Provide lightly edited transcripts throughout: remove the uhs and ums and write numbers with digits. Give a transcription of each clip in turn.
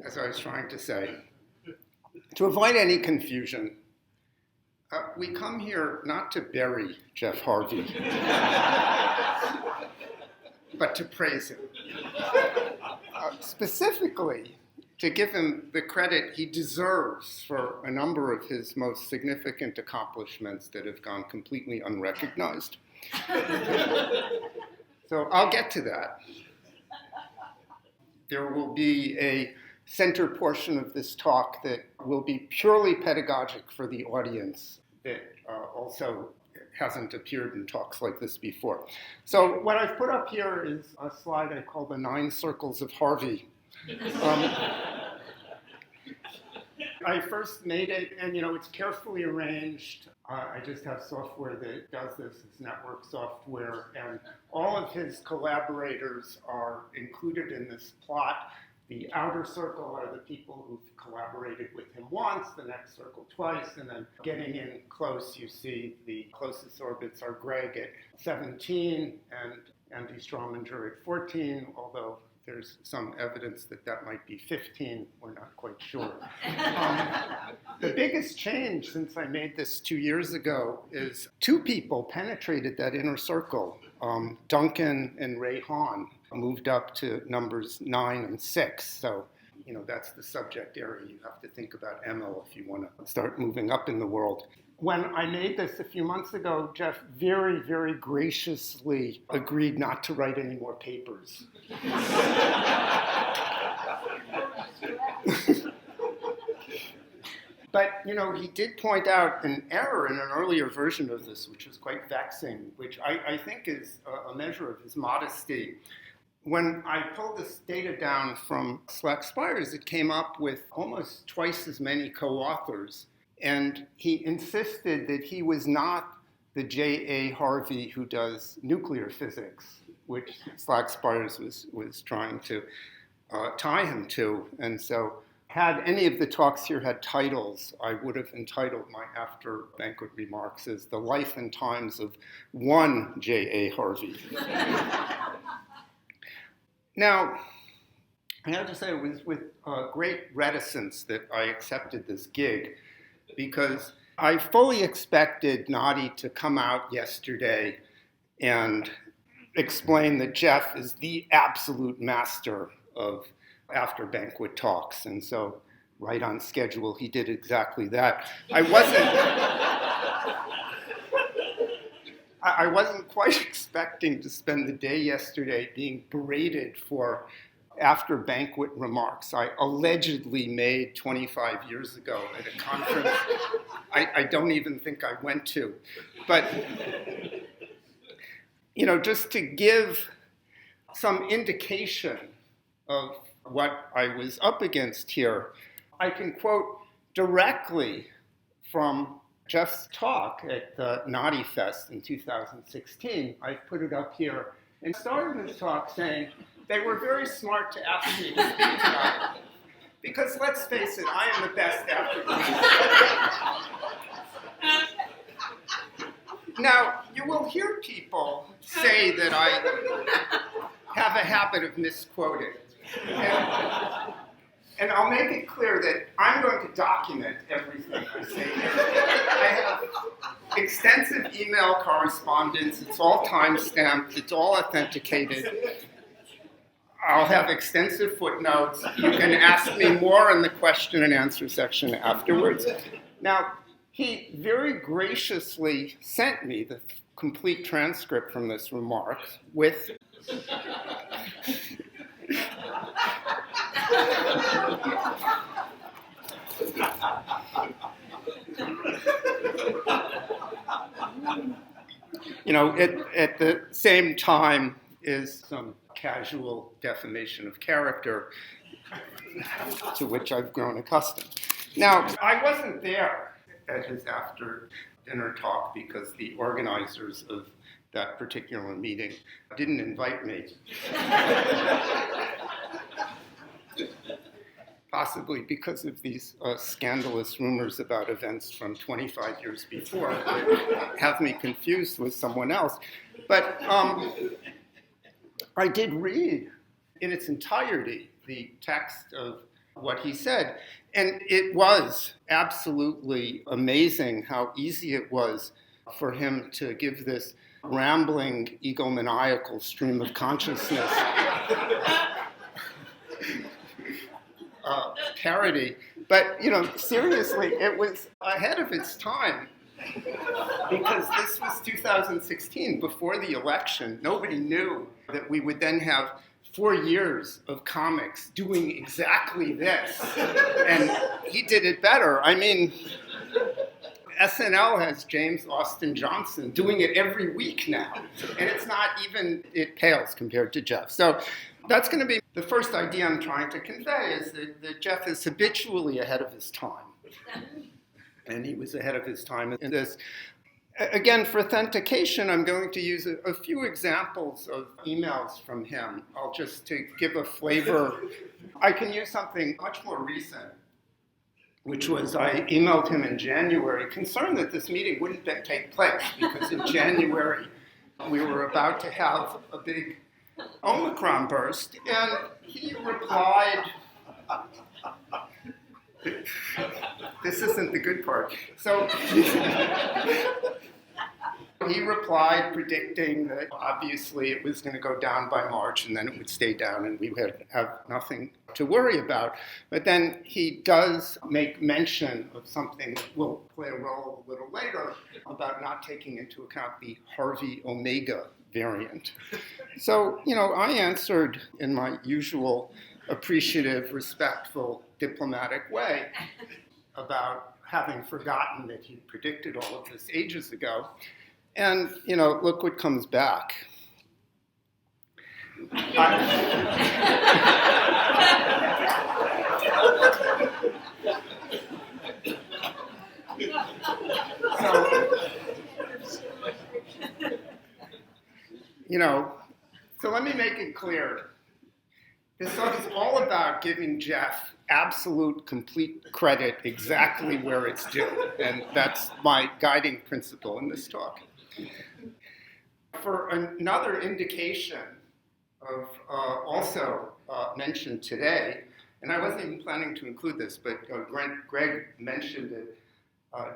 as I was trying to say, to avoid any confusion, we come here not to bury Jeff Harvey, but to praise him. Specifically, to give him the credit he deserves for a number of his most significant accomplishments that have gone completely unrecognized. So I'll get to that. There will be a center portion of this talk that will be purely pedagogic for the audience that also hasn't appeared in talks like this before. So what I've put up here is a slide I call the 9 Circles of Harvey. I first made it, and it's carefully arranged. I just have software that does this. It's network software, and all of his collaborators are included in this plot. The outer circle are the people who've collaborated with him once, the next circle twice, and then getting in close, you see the closest orbits are Greg at 17 and Andy Strominger at 14, although there's some evidence that that might be 15. We're not quite sure. The biggest change since I made this 2 years ago is 2 people penetrated that inner circle. Duncan and Ray Hahn moved up to numbers 9 and 6. So, that's the subject area. You have to think about ML if you want to start moving up in the world. When I made this a few months ago, Jeff very, very graciously agreed not to write any more papers. But, he did point out an error in an earlier version of this, which was quite vexing, which I think is a measure of his modesty. When I pulled this data down from Slack Spires, it came up with almost twice as many co-authors. And he insisted that he was not the J.A. Harvey who does nuclear physics, which Slack Spires was trying to tie him to. And so had any of the talks here had titles, I would have entitled my after banquet remarks as The Life and Times of One J.A. Harvey. Now, I have to say it was with great reticence that I accepted this gig, because I fully expected Nadi to come out yesterday and explain that Jeff is the absolute master of after banquet talks. And so right on schedule, he did exactly that. I wasn't quite expecting to spend the day yesterday being berated for after banquet remarks I allegedly made 25 years ago at a conference I don't even think I went to. But, just to give some indication of what I was up against here, I can quote directly from Jeff's talk at the Naughty Fest in 2016. I put it up here and started his talk saying, they were very smart to ask me to speak tonight, because let's face it, I am the best after banquet. Now, you will hear people say that I have a habit of misquoting. And I'll make it clear that I'm going to document everything I say here. I have extensive email correspondence. It's all time-stamped. It's all authenticated. I'll have extensive footnotes. You can ask me more in the question and answer section afterwards. Now, he very graciously sent me the complete transcript from this remark with at the same time is some casual defamation of character to which I've grown accustomed. Now, I wasn't there at his after-dinner talk because the organizers of that particular meeting didn't invite me. Possibly because of these scandalous rumors about events from 25 years before that have me confused with someone else. But I did read in its entirety the text of what he said. And it was absolutely amazing how easy it was for him to give this rambling, egomaniacal stream of consciousness parody. But, seriously, it was ahead of its time. Because this was 2016, before the election. Nobody knew that we would then have 4 years of comics doing exactly this. And he did it better. I mean, SNL has James Austin Johnson doing it every week now. And it's not even, it pales compared to Jeff. So that's going to be the first idea I'm trying to convey, is that Jeff is habitually ahead of his time. And he was ahead of his time in this. Again, for authentication, I'm going to use a few examples of emails from him. I'll just to give a flavor. I can use something much more recent, which was I emailed him in January, concerned that this meeting wouldn't take place, because in January we were about to have a big Omicron burst, and he replied, this isn't the good part. So he replied predicting that obviously it was going to go down by March and then it would stay down and we would have nothing to worry about. But then he does make mention of something that will play a role a little later about not taking into account the Harvey Omega variant. So, I answered in my usual appreciative, respectful, diplomatic way about having forgotten that he predicted all of this ages ago. And, look what comes back. So let me make it clear. This talk is all about giving Jeff absolute, complete credit exactly where it's due. And that's my guiding principle in this talk. For another indication of also mentioned today, and I wasn't even planning to include this, but Greg mentioned it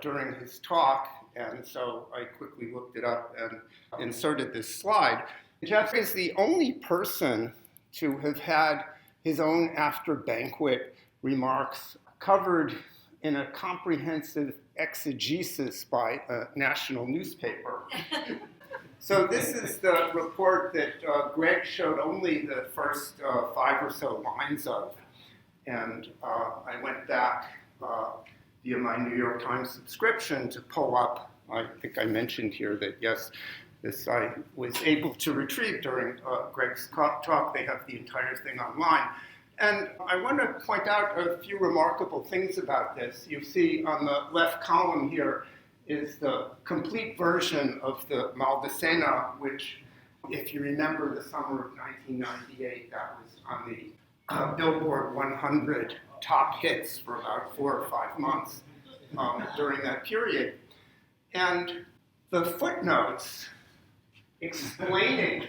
during his talk, and so I quickly looked it up and inserted this slide. Jeff is the only person to have had his own after-banquet remarks covered in a comprehensive exegesis by a national newspaper. So this is the report that Greg showed only the first 5 or so lines of. And I went back via my New York Times subscription to pull up, I think I mentioned here that, yes, this I was able to retrieve during Greg's talk. They have the entire thing online. And I want to point out a few remarkable things about this. You see on the left column here is the complete version of the Mal de Sena, which, if you remember the summer of 1998, that was on the Billboard 100 top hits for about 4 or 5 months during that period. And the footnotes explaining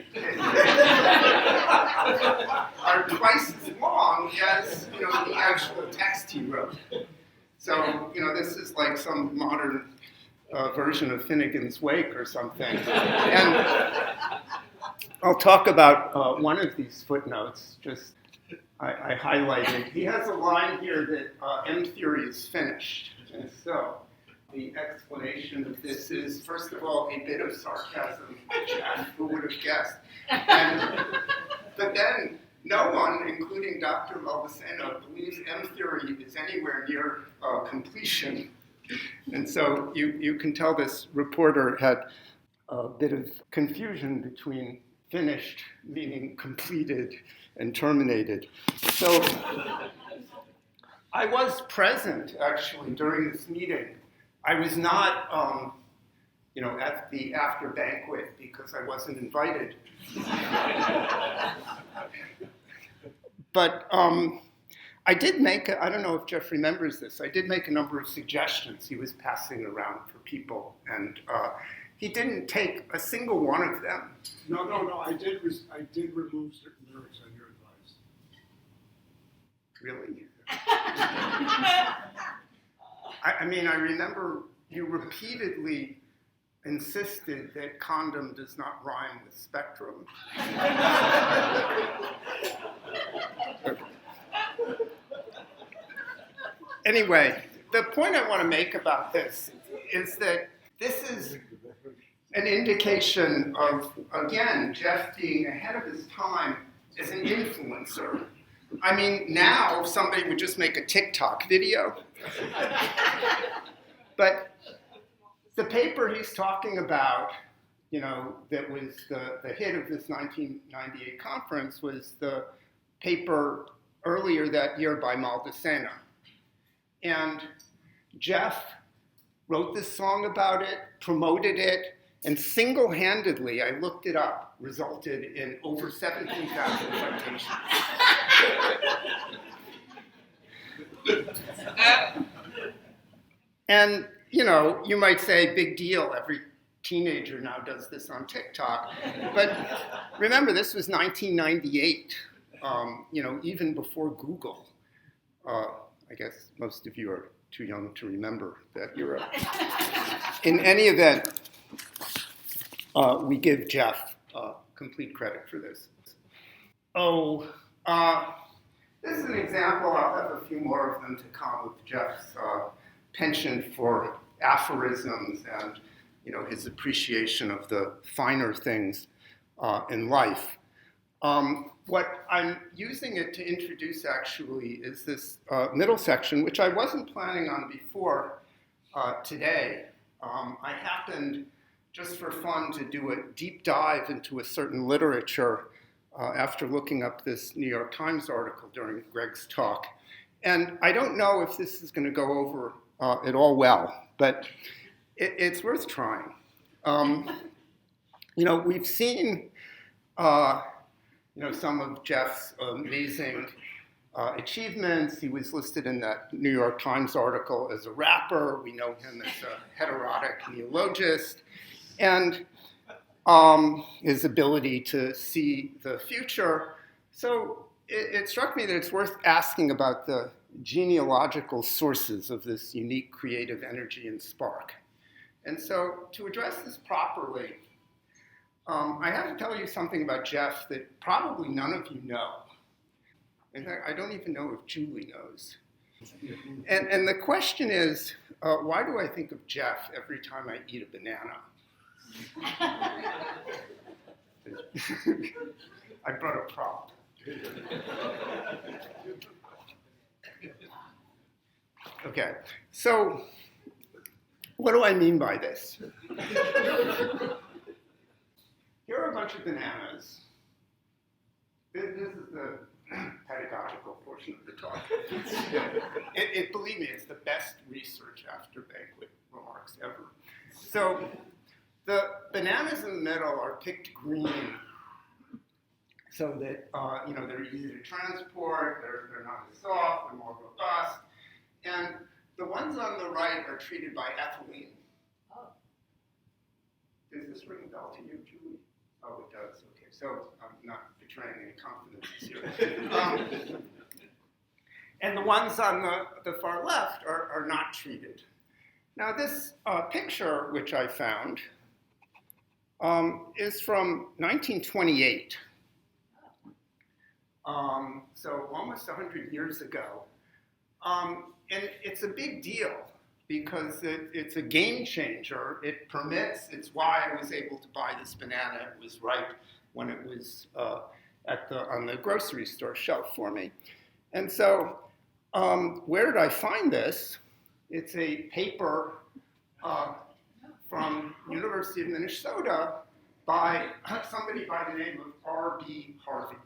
are twice as long as the actual text he wrote. So this is like some modern version of Finnegan's Wake or something. And I'll talk about one of these footnotes. I highlighted. He has a line here that M theory is finished, and so the explanation of this is, first of all, a bit of sarcasm, who would have guessed? But then, no one, including Dr. Maldacena, believes M theory is anywhere near completion. And so you can tell this reporter had a bit of confusion between finished, meaning completed, and terminated. So I was present, actually, during this meeting. I was not, at the after banquet because I wasn't invited. But I did make, I don't know if Jeff remembers this, I did make a number of suggestions he was passing around for people, and he didn't take a single one of them. No, I did remove certain lyrics on your advice. Really? I mean, I remember you repeatedly insisted that condom does not rhyme with spectrum. Anyway, the point I want to make about this is that this is an indication of, again, Jeff being ahead of his time as an influencer. I mean, now somebody would just make a TikTok video. But the paper he's talking about, you know, that was the hit of this 1998 conference was the paper earlier that year by Maldacena. And Jeff wrote this song about it, promoted it, and single-handedly, I looked it up, resulted in over 17,000 citations. And, you know, you might say, big deal, every teenager now does this on TikTok. But remember, this was 1998, you know, even before Google. I guess most of you are too young to remember that era. In any event, we give Jeff complete credit for this. This is an example. I'll have a few more of them to come with Jeff's penchant for aphorisms and, you know, his appreciation of the finer things in life. What I'm using it to introduce actually is this middle section, which I wasn't planning on before today. I happened, just for fun, to do a deep dive into a certain literature after looking up this New York Times article during Greg's talk. And I don't know if this is going to go over it all well, but it's worth trying. You know, we've seen you know, some of Jeff's amazing achievements. He was listed in that New York Times article as a rapper. We know him as a heterotic neologist. And his ability to see the future. So it struck me that it's worth asking about the genealogical sources of this unique creative energy and spark. And so to address this properly, I have to tell you something about Jeff that probably none of you know. In fact, I don't even know if Julie knows. And the question is, why do I think of Jeff every time I eat a banana? I brought a prop. Okay, so what do I mean by this? Here are a bunch of bananas. This is the pedagogical portion of the talk. Believe me, it's the best research after banquet remarks ever. So the bananas in the middle are picked green so that you know, they're easy to transport, they're not as soft, they're more robust. And the ones on the right are treated by ethylene. Oh. Does this ring a bell to you, Julie? Oh, it does. Okay, so I'm not betraying any confidences here. And the ones on the far left are not treated. Now, this picture, which I found, is from 1928. So almost 100 years ago. And it's a big deal because it's a game changer. It permits, it's why I was able to buy this banana. It was ripe when it was on the grocery store shelf for me. And so where did I find this? It's a paper from University of Minnesota by somebody by the name of R.B. Harvey.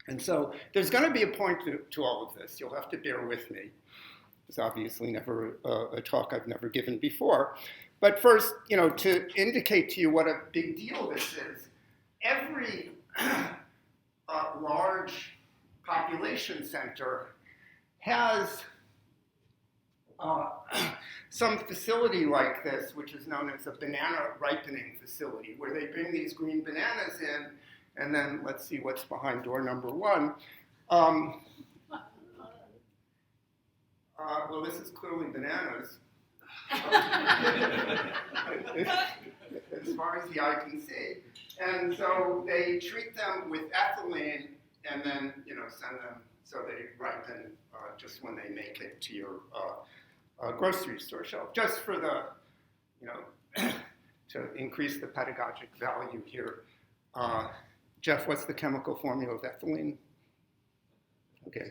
And so there's going to be a point to all of this. You'll have to bear with me. It's obviously never a talk I've never given before. But first, you know, to indicate to you what a big deal this is, every large population center has some facility like this, which is known as a banana ripening facility, where they bring these green bananas in. And then let's see what's behind door number one. well, this is clearly bananas. As far as the eye can see. And so they treat them with ethylene and then, send them so they ripen just when they make it to your grocery store shelf, just for the, to increase the pedagogic value here. Jeff, what's the chemical formula of ethylene? Okay.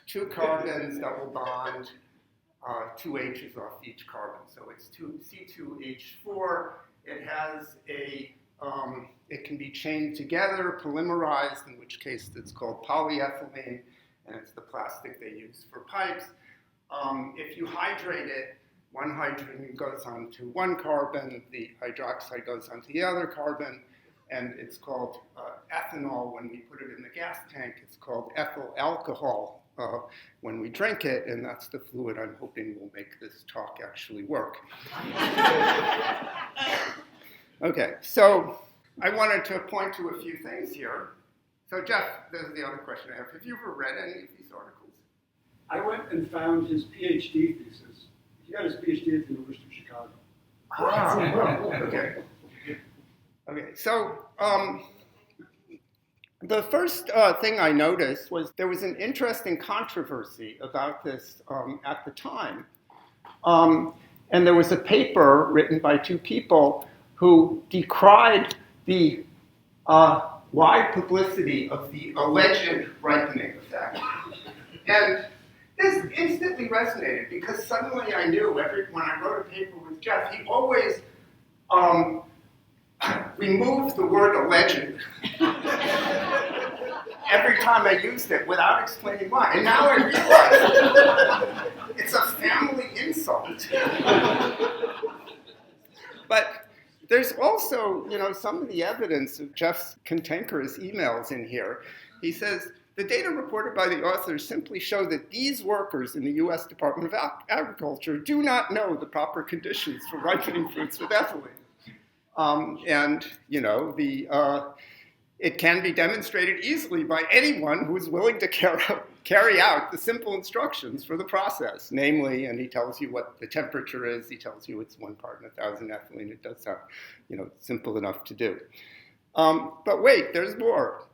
2 carbons, double bond, 2 H's off each carbon. So it's C2H4. It has it can be chained together, polymerized, in which case it's called polyethylene, and it's the plastic they use for pipes. If you hydrate it, one hydrogen goes onto one carbon, the hydroxide goes onto the other carbon, and it's called ethanol when we put it in the gas tank. It's called ethyl alcohol when we drink it, and that's the fluid I'm hoping will make this talk actually work. Okay, so I wanted to point to a few things here. So Jeff, this is the other question I have. Have you ever read any of these articles? I went and found his PhD thesis. He got his PhD at the University of Chicago. Okay. Okay, so the first thing I noticed was there was an interesting controversy about this at the time. And there was a paper written by 2 people who decried the wide publicity of the alleged ripening effect. And this instantly resonated because suddenly I knew when I wrote a paper with Jeff, he always removed the word alleged every time I used it without explaining why. And now I realize it's a family insult. But there's also, some of the evidence of Jeff's cantankerous emails in here. He says, the data reported by the authors simply show that these workers in the U.S. Department of Agriculture do not know the proper conditions for ripening fruits with ethylene. It can be demonstrated easily by anyone who is willing to carry out the simple instructions for the process. Namely, and he tells you what the temperature is, he tells you it's 1 part in 1,000 ethylene. It does sound, simple enough to do. But wait, there's more.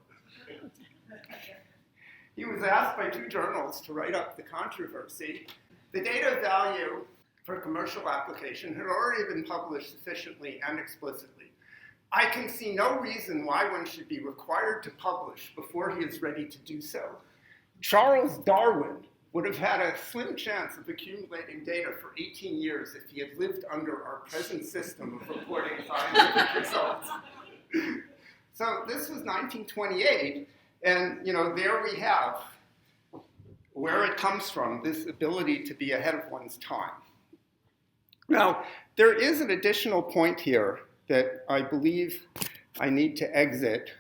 He was asked by 2 journals to write up the controversy. The data value for commercial application had already been published sufficiently and explicitly. I can see no reason why one should be required to publish before he is ready to do so. Charles Darwin would have had a slim chance of accumulating data for 18 years if he had lived under our present system of reporting scientific results. So this was 1928, and there we have where it comes from, this ability to be ahead of one's time. Now, there is an additional point here that I believe I need to exit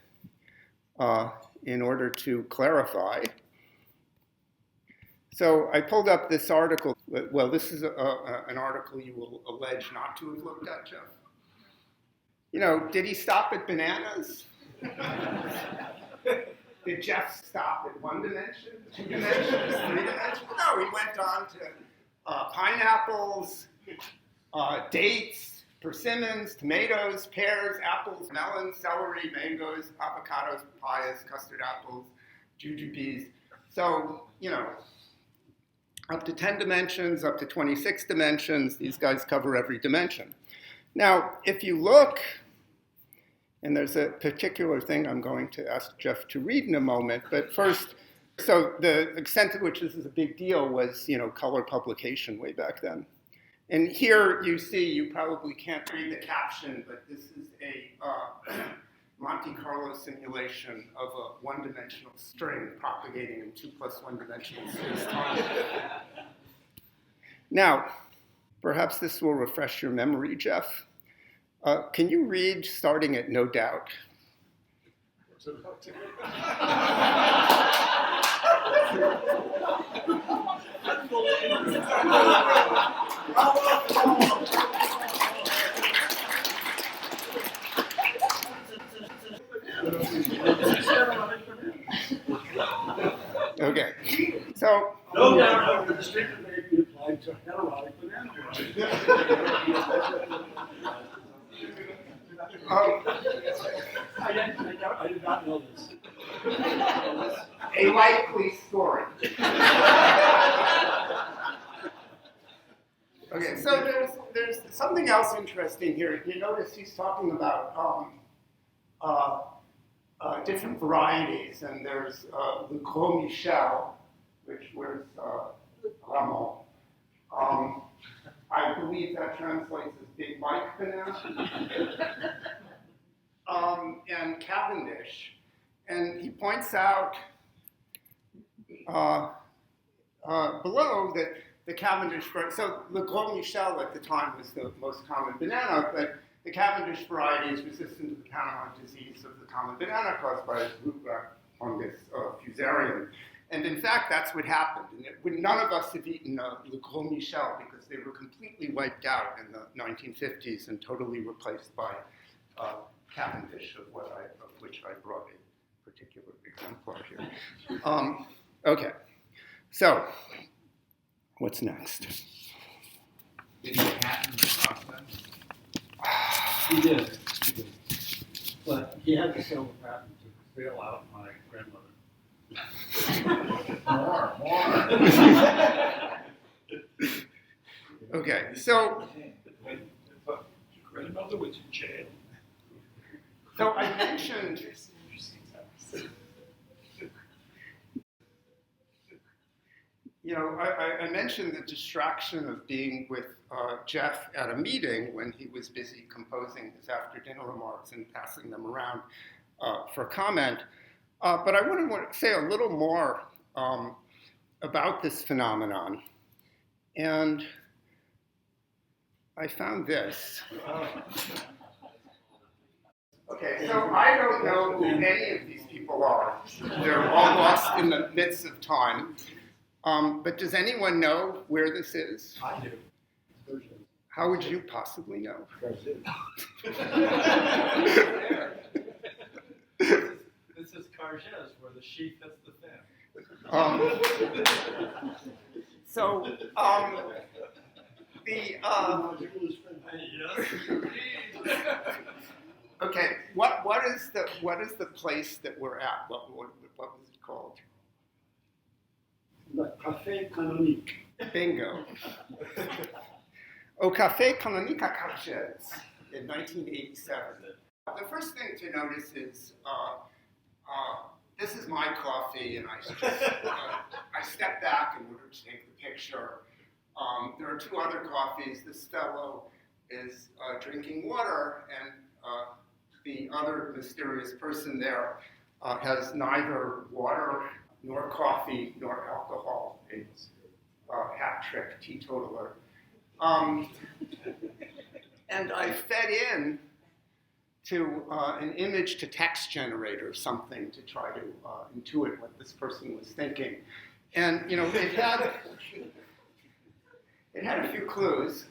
in order to clarify. So I pulled up this article. Well, this is an article you will allege not to have looked at, Jeff. Did he stop at bananas? Did Jeff stop at 1 dimension, 2 dimensions, 3 dimensions? No, he went on to pineapples, dates, persimmons, tomatoes, pears, apples, melons, celery, mangoes, avocados, papayas, custard apples, jujubes. So, up to 10 dimensions, up to 26 dimensions, these guys cover every dimension. Now, if you look, and there's a particular thing I'm going to ask Jeff to read in a moment, but first, so the extent to which this is a big deal was, color publication way back then. And here you see, you probably can't read the caption, but this is a Monte Carlo simulation of a 1-dimensional string propagating in 2 + 1-dimensional space-time. Now, perhaps this will refresh your memory, Jeff. Can you read starting at no doubt? Okay. So. No doubt, however, the statement may be applied to heterotic banana varieties. I did not know this. A likely story. Okay, so there's something else interesting here. You notice he's talking about different varieties, and there's Le Gros Michel, which was Ramon. I believe that translates as Big Mike banana. And Cavendish. And he points out below that the Cavendish, so Le Gros Michel at the time was the most common banana, but the Cavendish variety is resistant to the canonique disease of the common banana caused by fungus fusarium. And in fact, that's what happened. And none of us have eaten Le Gros Michel because they were completely wiped out in the 1950s and totally replaced by Cavendish, of which I brought a particular exemplar here. Okay, so what's next? Did he patent the process? He did. But he had to sell the patent to bail out my grandmother. More. Okay, so Grandmother was in jail. So I mentioned, I mentioned the distraction of being with Jeff at a meeting when he was busy composing his after-dinner remarks and passing them around for comment. But I want to say a little more about this phenomenon. And I found this. Okay, so I don't know who any of these people are. They're all lost in the midst of time. But does anyone know where this is? I do. How would you possibly know? This is Cargès, where the sheaf hits the fan. Okay, what is the place that we're at? What was it called? Le Café Canonique. Bingo. Au Café Canonique à Cargès in 1987. The first thing to notice is this is my coffee, and I step back in order to take the picture. There are two other coffees. This fellow is drinking water, and the other mysterious person there has neither water nor coffee nor alcohol. It's a hat trick teetotaler. And I fed in to an image to text generator, something to try to intuit what this person was thinking. And it had a few clues.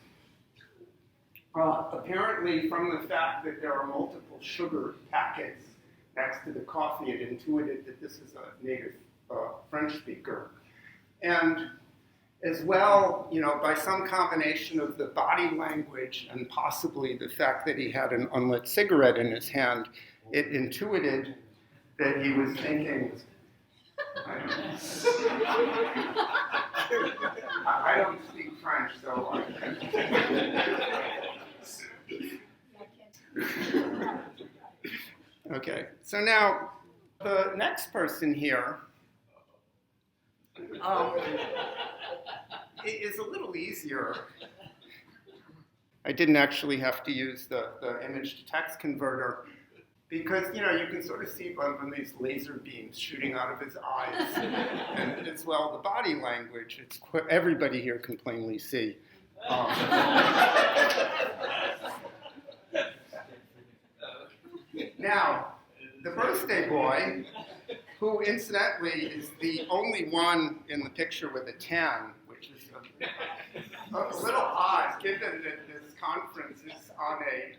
Apparently, from the fact that there are multiple sugar packets next to the coffee, it intuited that this is a native French speaker. And as well, by some combination of the body language and possibly the fact that he had an unlit cigarette in his hand, it intuited that he was thinking, I don't speak French, so Okay, so now the next person here is a little easier. I didn't actually have to use the image to text converter because, you can sort of see one of these laser beams shooting out of his eyes. And as well, the body language, everybody here can plainly see. Now, the birthday boy, who incidentally is the only one in the picture with a tan, which is a little odd, given that this conference is on a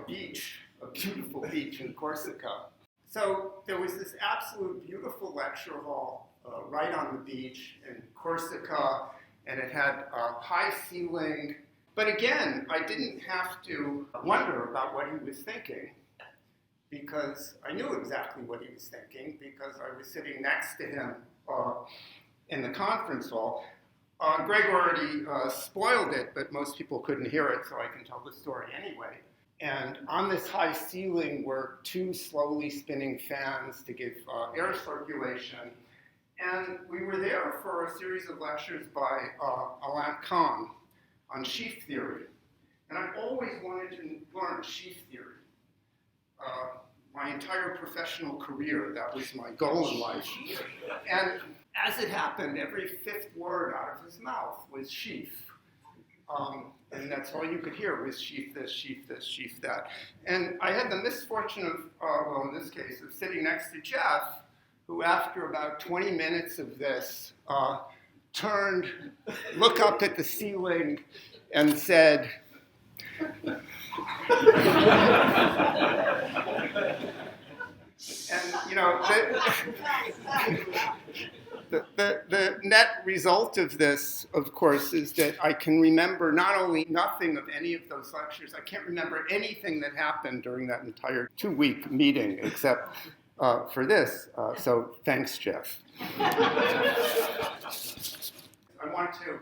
beach, a beautiful beach in Corsica. So there was this absolute beautiful lecture hall right on the beach in Corsica, and it had a high ceiling. But again, I didn't have to wonder about what he was thinking, because I knew exactly what he was thinking, because I was sitting next to him in the conference hall. Greg already spoiled it, but most people couldn't hear it, so I can tell the story anyway. And on this high ceiling were two slowly spinning fans to give air circulation. And we were there for a series of lectures by Alain Kahn on sheaf theory. And I always wanted to learn sheaf theory. My entire professional career, that was my goal in life. And as it happened, every fifth word out of his mouth was sheaf. And that's all you could hear was sheaf this, sheaf this, sheaf that. And I had the misfortune of, well, in this case, of sitting next to Jeff, who after about 20 minutes of this, turned, looked up at the ceiling and said, and, you know, the net result of this, of course, is that I can remember not only nothing of any of those lectures, I can't remember anything that happened during that entire 2-week meeting except for this. So thanks, Jeff. I want to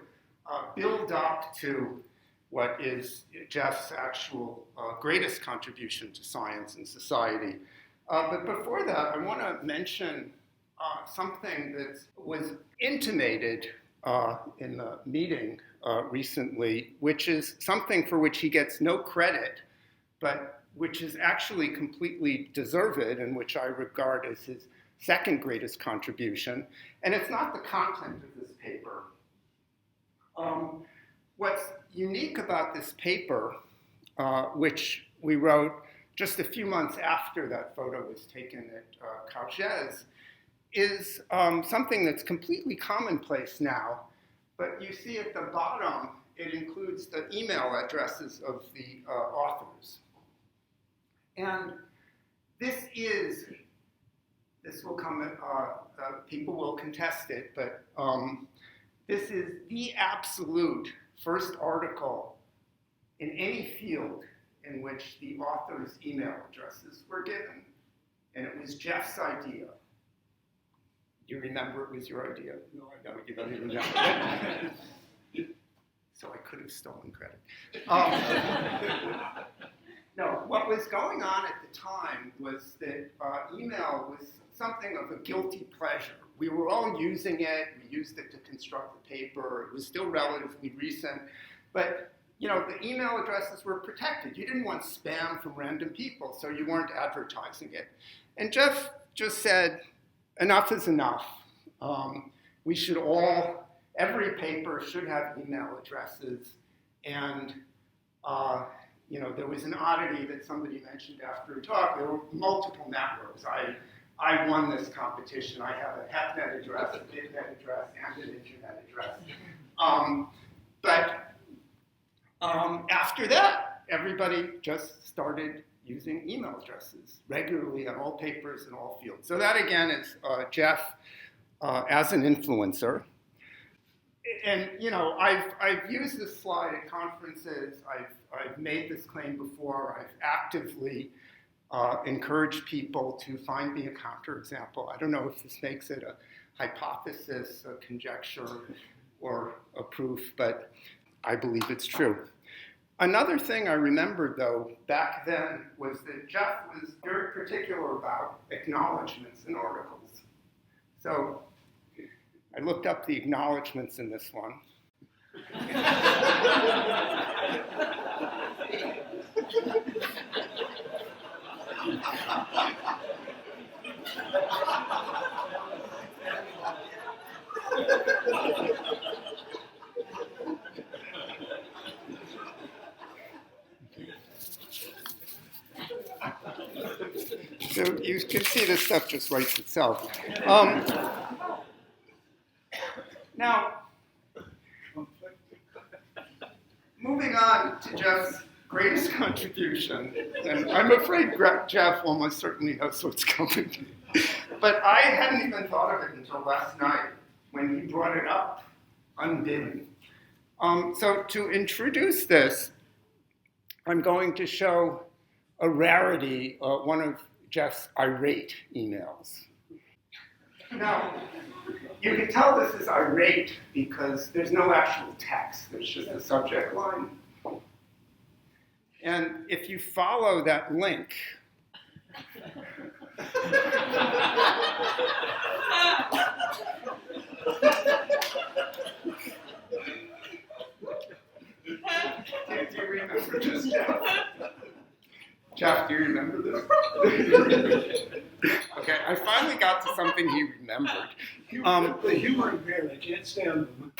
build up to what is Jeff's actual greatest contribution to science and society. But before that, I want to mention something that was intimated in the meeting recently, which is something for which he gets no credit, but which is actually completely deserved and which I regard as his second greatest contribution. And it's not the content of this paper. What's unique about this paper, which we wrote just a few months after that photo was taken at Cargès, is something that's completely commonplace now. But you see at the bottom, it includes the email addresses of the authors. And this will come, people will contest it, but this is the absolute first article in any field in which the author's email addresses were given. And it was Jeff's idea. Do you remember it was your idea? No, I don't. You don't even remember. So I could have stolen credit. No, what was going on at the time was that email was something of a guilty pleasure. We were all using it. We used it to construct the paper. It was still relatively recent. But you know, the email addresses were protected. You didn't want spam from random people, so you weren't advertising it. And Jeff just said, enough is enough. We should all, every paper should have email addresses. And, you know, there was an oddity that somebody mentioned after a talk. There were multiple networks. I won this competition. I have a HepNet address, a BitNet address, and an internet address. But after that, everybody just started using email addresses regularly on all papers in all fields. So that, again, is Jeff as an influencer. And, you know, I've used this slide at conferences. I've made this claim before. I've actively encouraged people to find me a counterexample. I don't know if this makes it a hypothesis, a conjecture, or a proof, but I believe it's true. Another thing I remembered, though, back then was that Jeff was very particular about acknowledgments in articles. So I looked up the acknowledgments in this one. So you can see this stuff just writes itself. Now, moving on to Jeff's greatest contribution, and I'm afraid Jeff almost certainly knows what's coming, but I hadn't even thought of it until last night when he brought it up unbidden. So to introduce this, I'm going to show a rarity, one of Jeff's irate emails. Now, you can tell this is irate because there's no actual text, there's just a subject line. And if you follow that link, do you remember this, Jeff? Jeff, do you remember this? Okay, I finally got to something he remembered. The humor and bear, I can't stand them.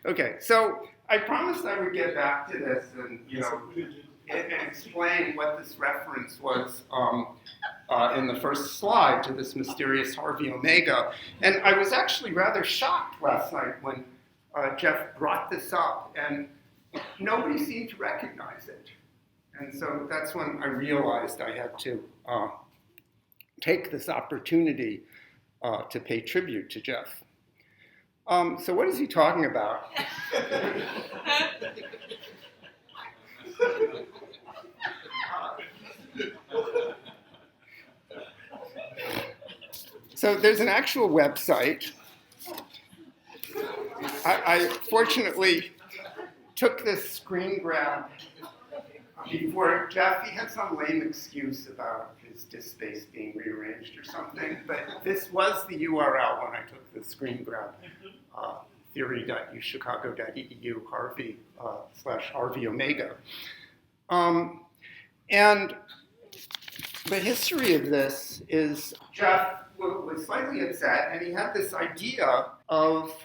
Okay, so I promised I would get back to this and, and explain what this reference was in the first slide to this mysterious Harvey Omega. And I was actually rather shocked last night when Jeff brought this up, and nobody seemed to recognize it. And so that's when I realized I had to take this opportunity to pay tribute to Jeff. So what is he talking about? So there's an actual website. I fortunately took this screen grab before Jeff. He had some lame excuse about his disk space being rearranged or something, but this was the URL when I took the screen grab. Theory.uchicago.edu Harvey /Harvey Omega. And the history of this is Jeff was slightly upset, and he had this idea of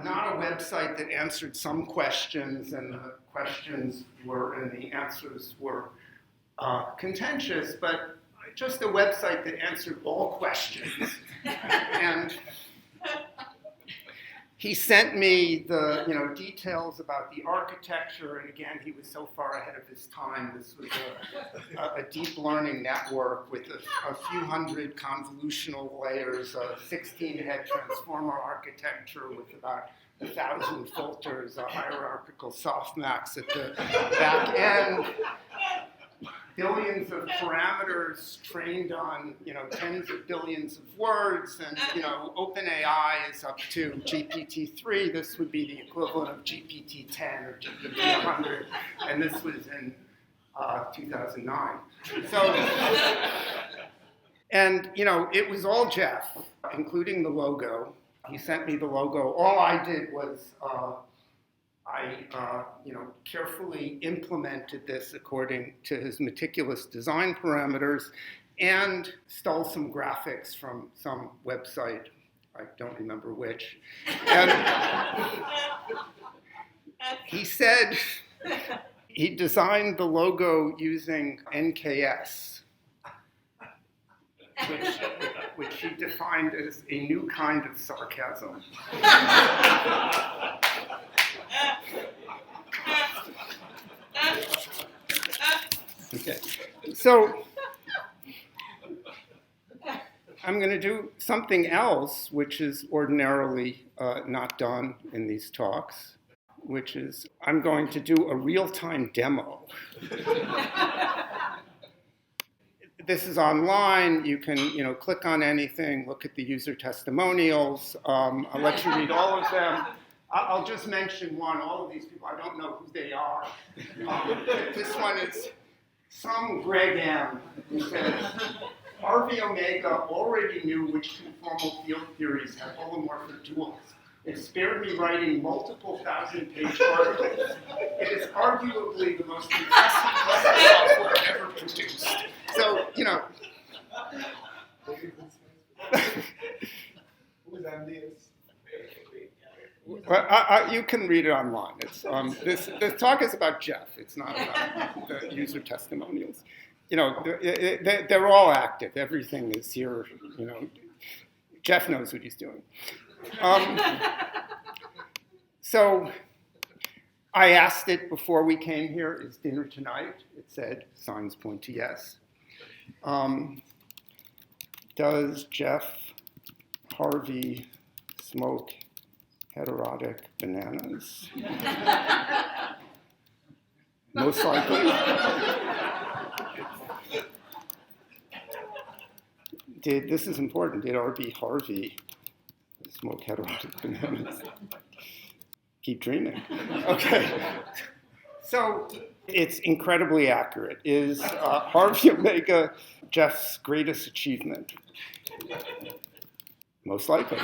not a website that answered some questions, and the questions were and the answers were contentious, but just a website that answered all questions. And he sent me the details about the architecture, and again, he was so far ahead of his time. This was a deep learning network with a few hundred convolutional layers, a 16-head transformer architecture with about 1,000 filters, a hierarchical softmax at the back end, billions of parameters trained on tens of billions of words, and OpenAI is up to GPT-3. This would be the equivalent of GPT-10 or GPT-100, and this was in 2009. So, and it was all Jeff, including the logo. He sent me the logo. All I did was I carefully implemented this according to his meticulous design parameters and stole some graphics from some website. I don't remember which. And he said he designed the logo using NKS, which he defined as a new kind of sarcasm. Okay, so I'm going to do something else, which is ordinarily not done in these talks, which is I'm going to do a real-time demo. This is online. You can, click on anything, look at the user testimonials. I'll let you read all of them. I'll just mention one. All of these people, I don't know who they are. This one is some Greg M. who says, Harvey Omega already knew which conformal field theories have holomorphic duals. It spared me writing multiple thousand-page articles. It is arguably the most impressive software ever produced. So, well, you can read it online. It's this talk is about Jeff. It's not about the user testimonials. They're all active. Everything is here. Jeff knows what he's doing. So I asked it before we came here, is dinner tonight? It said, signs point to yes. Does Jeff Harvey smoke heterotic bananas? Most likely. This is important, did R.B. Harvey smoke heterotic bananas? Keep dreaming. Okay. So it's incredibly accurate. Is Harvey Omega Jeff's greatest achievement? Most likely.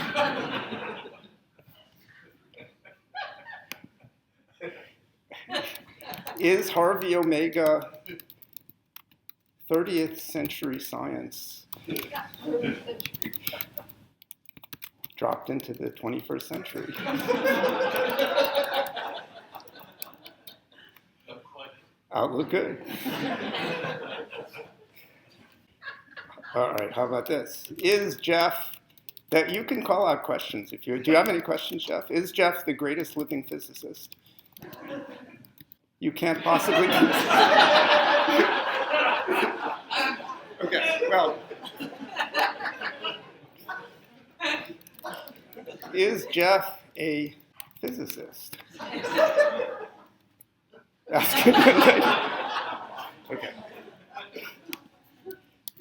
Is Harvey Omega 30th century science dropped into the 21st century? Outlook good. All right, how about this? Is Jeff, that you can call out questions if you, do you have any questions, Jeff? Is Jeff the greatest living physicist? You can't possibly. Okay, well. Is Jeff a physicist? That's good. Okay.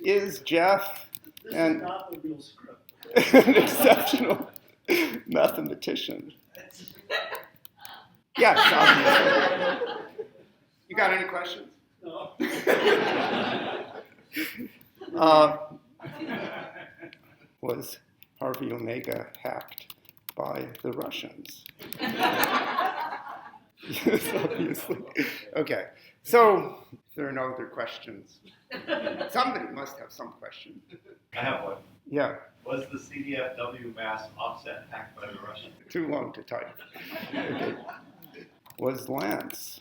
Is Jeff an exceptional mathematician? Yes, obviously. You got any questions? No. Was Harvey Omega hacked by the Russians? Yes, obviously. Okay, so if there are no other questions, somebody must have some question. I have one. Yeah, Was the CDFW mass offset hacked by the Russians? too long to type. Okay. Was Lance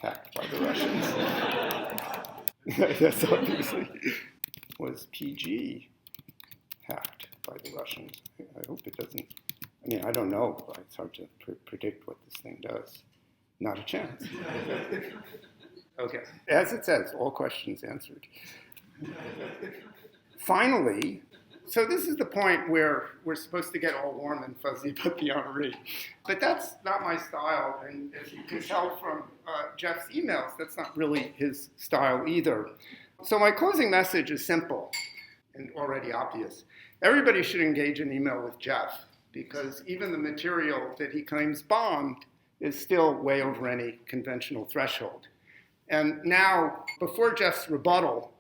hacked by the Russians? Yes, obviously. Was PG hacked by the Russians? I hope it doesn't. I mean, I don't know. It's hard to predict what this thing does. Not a chance. Okay. As it says, all questions answered. Finally, so this is the point where we're supposed to get all warm and fuzzy about the honoree. But that's not my style. And as you can tell from Jeff's emails, that's not really his style either. So my closing message is simple and already obvious. Everybody should engage in email with Jeff, because even the material that he claims bombed is still way over any conventional threshold. And now, before Jeff's rebuttal,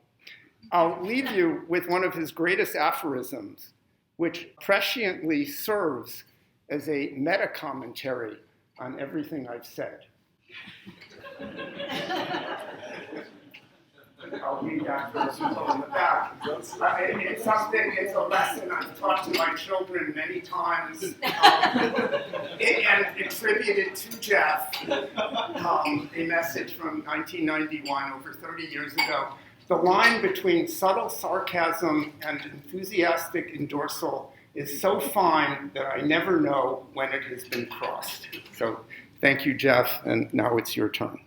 I'll leave you with one of his greatest aphorisms, which presciently serves as a meta-commentary on everything I've said. I'll read that first in the back. It's something, it's a lesson I've taught to my children many times, and attributed to Jeff, a message from 1991, over 30 years ago. The line between subtle sarcasm and enthusiastic endorsal is so fine that I never know when it has been crossed. So thank you, Jeff, and now it's your turn.